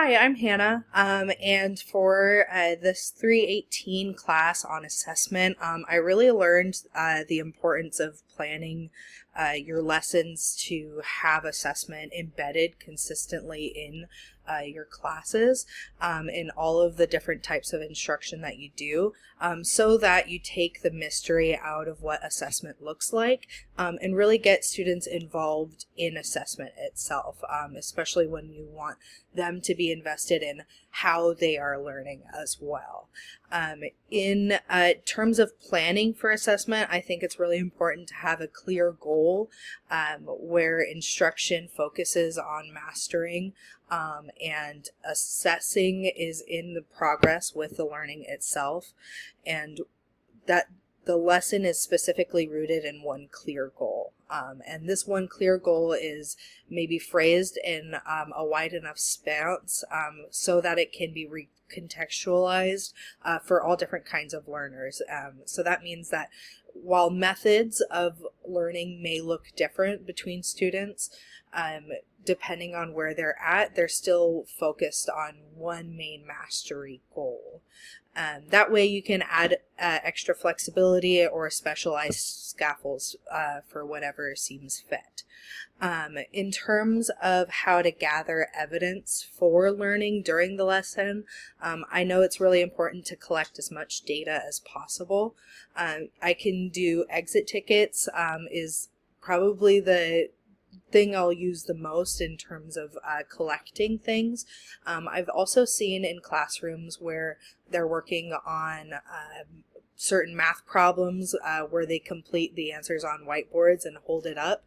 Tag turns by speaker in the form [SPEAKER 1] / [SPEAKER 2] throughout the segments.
[SPEAKER 1] Hi, I'm Hannah, and for this 318 class on assessment, I really learned the importance of planning your lessons to have assessment embedded consistently in your classes in all of the different types of instruction that you do, so that you take the mystery out of what assessment looks like and really get students involved in assessment itself, especially when you want them to be invested in how they are learning as well. In terms of planning for assessment, I think it's really important to have a clear goal where instruction focuses on mastering and assessing is in the progress with the learning itself, and that the lesson is specifically rooted in one clear goal. And this one clear goal is maybe phrased in a wide enough span so that it can be recontextualized for all different kinds of learners. So that means that while methods of learning may look different between students, depending on where they're at, they're still focused on one main mastery goal. That way you can add extra flexibility or specialized scaffolds for whatever seems fit. In terms of how to gather evidence for learning during the lesson, I know it's really important to collect as much data as possible. I can do exit tickets is probably the thing I'll use the most in terms of collecting things. I've also seen in classrooms where they're working on certain math problems where they complete the answers on whiteboards and hold it up.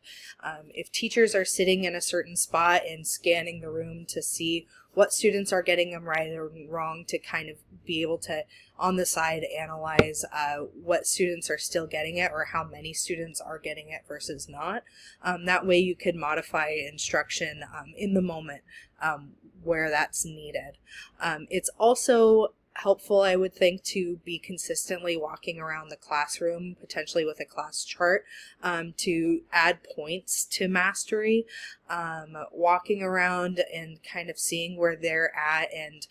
[SPEAKER 1] If teachers are sitting in a certain spot and scanning the room to see what students are getting them right or wrong, to kind of be able to on the side analyze what students are still getting it or how many students are getting it versus not. That way you could modify instruction in the moment where that's needed. It's also helpful, I would think, to be consistently walking around the classroom, potentially with a class chart, to add points to mastery, walking around and kind of seeing where they're at, and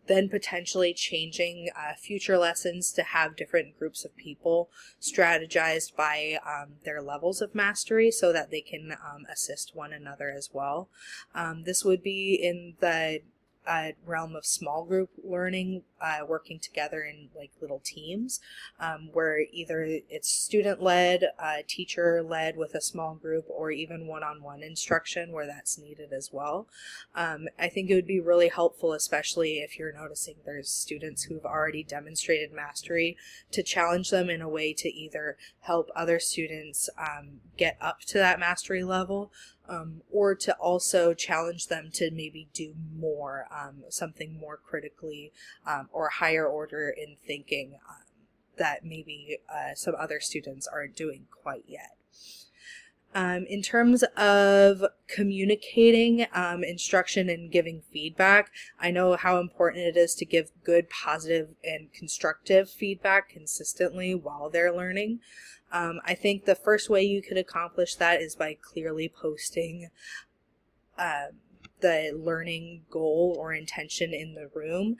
[SPEAKER 1] then potentially changing future lessons to have different groups of people strategized by their levels of mastery so that they can assist one another as well. This would be in the realm of small group learning, working together in like little teams, where either it's student-led, teacher-led with a small group, or even one-on-one instruction where that's needed as well. I think it would be really helpful, especially if you're noticing there's students who've already demonstrated mastery, to challenge them in a way to either help other students get up to that mastery level, or to also challenge them to maybe do more, something more critically or higher order in thinking that maybe some other students aren't doing quite yet. In terms of communicating instruction and giving feedback, I know how important it is to give good, positive, and constructive feedback consistently while they're learning. I think the first way you could accomplish that is by clearly posting the learning goal or intention in the room,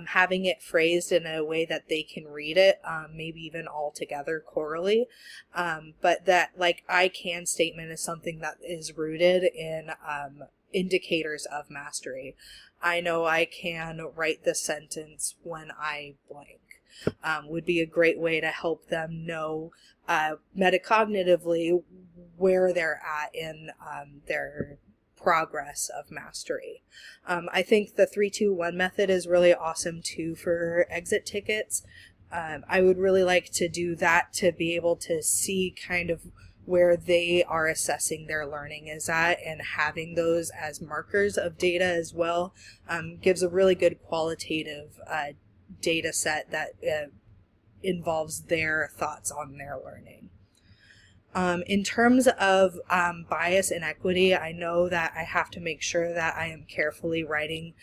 [SPEAKER 1] having it phrased in a way that they can read it, maybe even all together chorally, but that like I can statement is something that is rooted in indicators of mastery. I know I can write this sentence when I blank. Would be a great way to help them know metacognitively where they're at in their progress of mastery. I think the 3-2-1 method is really awesome too for exit tickets. I would really like to do that to be able to see kind of where they are assessing their learning is at, and having those as markers of data as well gives a really good qualitative data set that involves their thoughts on their learning. In terms of bias and equity, I know that I have to make sure that I am carefully writing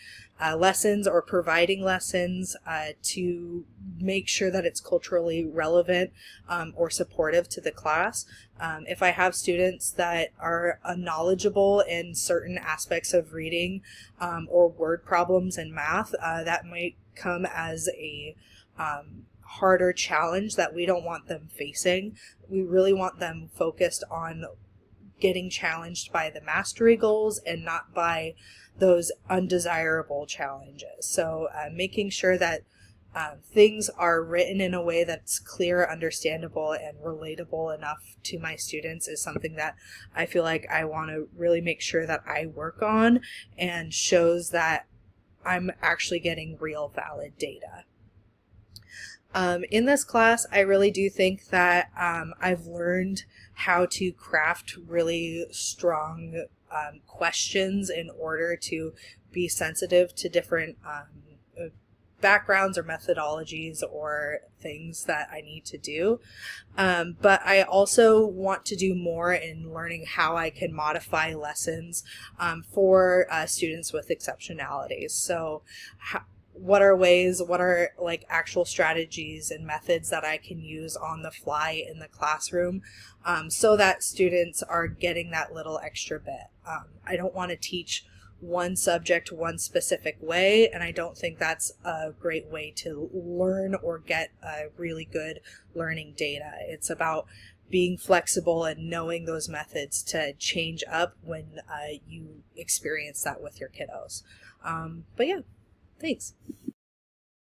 [SPEAKER 1] lessons or providing lessons to make sure that it's culturally relevant or supportive to the class. If I have students that are knowledgeable in certain aspects of reading or word problems in math, that might come as a harder challenge that we don't want them facing. We really want them focused on getting challenged by the mastery goals and not by those undesirable challenges. So making sure that things are written in a way that's clear, understandable, and relatable enough to my students is something that I feel like I want to really make sure that I work on and shows that I'm actually getting real valid data. In this class, I really do think that I've learned how to craft really strong questions in order to be sensitive to different backgrounds or methodologies or things that I need to do. But I also want to do more in learning how I can modify lessons for students with exceptionalities. So what are like actual strategies and methods that I can use on the fly in the classroom so that students are getting that little extra bit. I don't want to teach one subject one specific way, and I don't think that's a great way to learn or get really good learning data. It's about being flexible and knowing those methods to change up when you experience that with your kiddos. But yeah. Thanks.